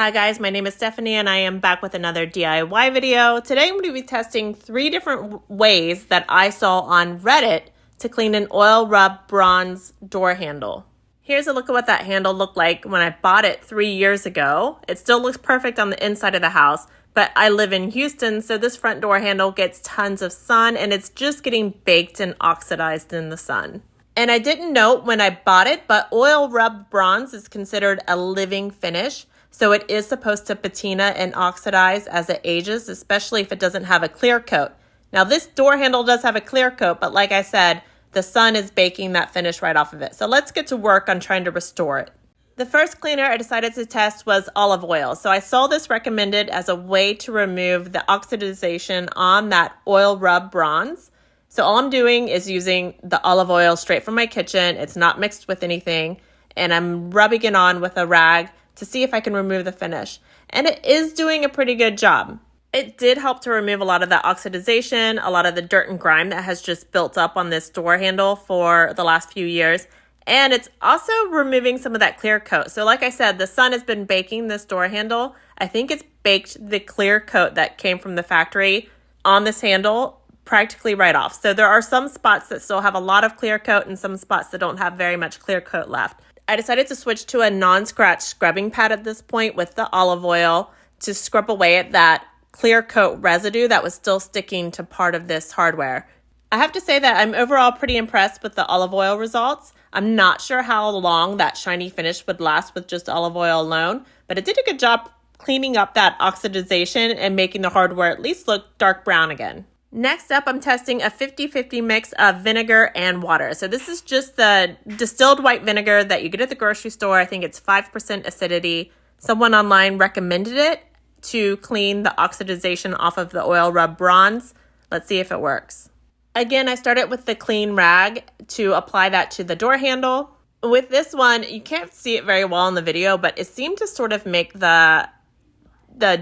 Hi guys, my name is Stephanie and I am back with another DIY video. Today I'm going to be testing 3 different ways that I saw on Reddit to clean an oil rub bronze door handle. Here's a look at what that handle looked like when I bought it 3 years ago. It still looks perfect on the inside of the house, but I live in Houston, so this front door handle gets tons of sun and it's just getting baked and oxidized in the sun. And I didn't note when I bought it, but oil rub bronze is considered a living finish. So it is supposed to patina and oxidize as it ages, especially if it doesn't have a clear coat. Now this door handle does have a clear coat, but like I said, the sun is baking that finish right off of it. So let's get to work on trying to restore it. The first cleaner I decided to test was olive oil. So I saw this recommended as a way to remove the oxidization on that oil rub bronze. So all I'm doing is using the olive oil straight from my kitchen. It's not mixed with anything. And I'm rubbing it on with a rag to see if I can remove the finish. And it is doing a pretty good job. It did help to remove a lot of that oxidization, a lot of the dirt and grime that has just built up on this door handle for the last few years. And it's also removing some of that clear coat. So like I said, the sun has been baking this door handle. I think it's baked the clear coat that came from the factory on this handle practically right off. So there are some spots that still have a lot of clear coat and some spots that don't have very much clear coat left. I decided to switch to a non-scratch scrubbing pad at this point with the olive oil to scrub away at that clear coat residue that was still sticking to part of this hardware. I have to say that I'm overall pretty impressed with the olive oil results. I'm not sure how long that shiny finish would last with just olive oil alone, but it did a good job cleaning up that oxidization and making the hardware at least look dark brown again. Next up, I'm testing a 50-50 mix of vinegar and water. So this is just the distilled white vinegar that you get at the grocery store. I think it's 5% acidity. Someone online recommended it to clean the oxidization off of the oil rub bronze. Let's see if it works. Again, I started with the clean rag to apply that to the door handle. With this one, you can't see it very well in the video, but it seemed to sort of make the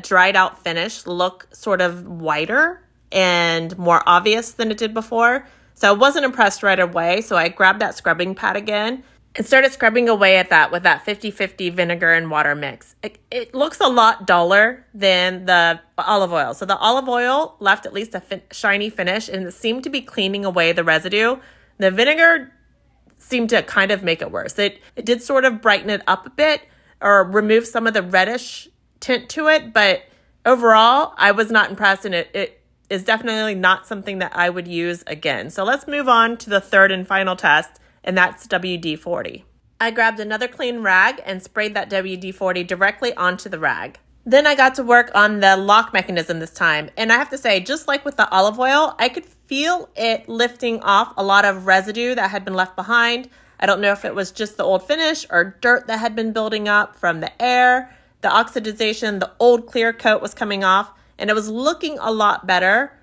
dried out finish look sort of whiter and more obvious than it did before. So I wasn't impressed right away. So I grabbed that scrubbing pad again and started scrubbing away at that with that 50-50 vinegar and water mix. It looks a lot duller than the olive oil. So the olive oil left at least a shiny finish and it seemed to be cleaning away the residue. The vinegar seemed to kind of make it worse. It did sort of brighten it up a bit or remove some of the reddish tint to it. But overall, I was not impressed, and it is definitely not something that I would use again. So let's move on to the third and final test, and that's WD-40. I grabbed another clean rag and sprayed that WD-40 directly onto the rag. Then I got to work on the lock mechanism this time. And I have to say, just like with the olive oil, I could feel it lifting off a lot of residue that had been left behind. I don't know if it was just the old finish or dirt that had been building up from the air, the oxidization, the old clear coat was coming off, and it was looking a lot better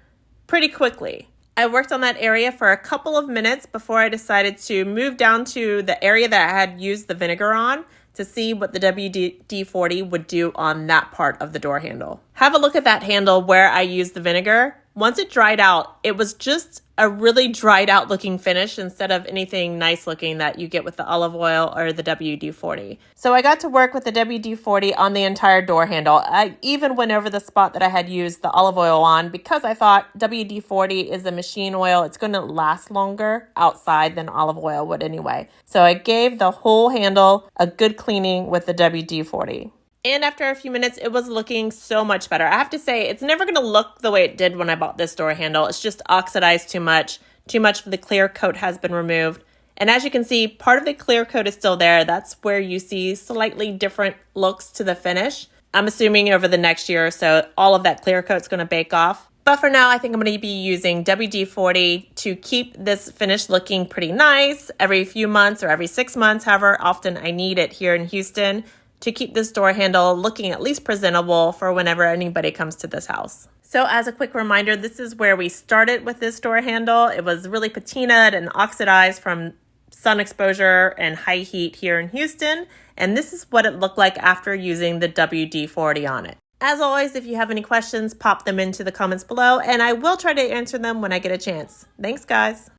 pretty quickly. I worked on that area for a couple of minutes before I decided to move down to the area that I had used the vinegar on to see what the WD-40 would do on that part of the door handle. Have a look at that handle where I used the vinegar. Once it dried out, it was just a really dried out looking finish instead of anything nice looking that you get with the olive oil or the WD-40. So I got to work with the WD-40 on the entire door handle. I even went over the spot that I had used the olive oil on because I thought WD-40 is a machine oil. It's going to last longer outside than olive oil would anyway. So I gave the whole handle a good cleaning with the WD-40. And after a few minutes, it was looking so much better. I have to say, it's never going to look the way it did when I bought this door handle. It's just oxidized too much. Too much of the clear coat has been removed. And as you can see, part of the clear coat is still there. That's where you see slightly different looks to the finish. I'm assuming over the next year or so, all of that clear coat's going to bake off. But for now, I think I'm going to be using WD-40 to keep this finish looking pretty nice every few months or every 6 months, however often I need it here in Houston, to keep this door handle looking at least presentable for whenever anybody comes to this house. So as a quick reminder, this is where we started with this door handle. It was really patinaed and oxidized from sun exposure and high heat here in Houston. And this is what it looked like after using the WD-40 on it. As always, if you have any questions, pop them into the comments below and I will try to answer them when I get a chance. Thanks, guys.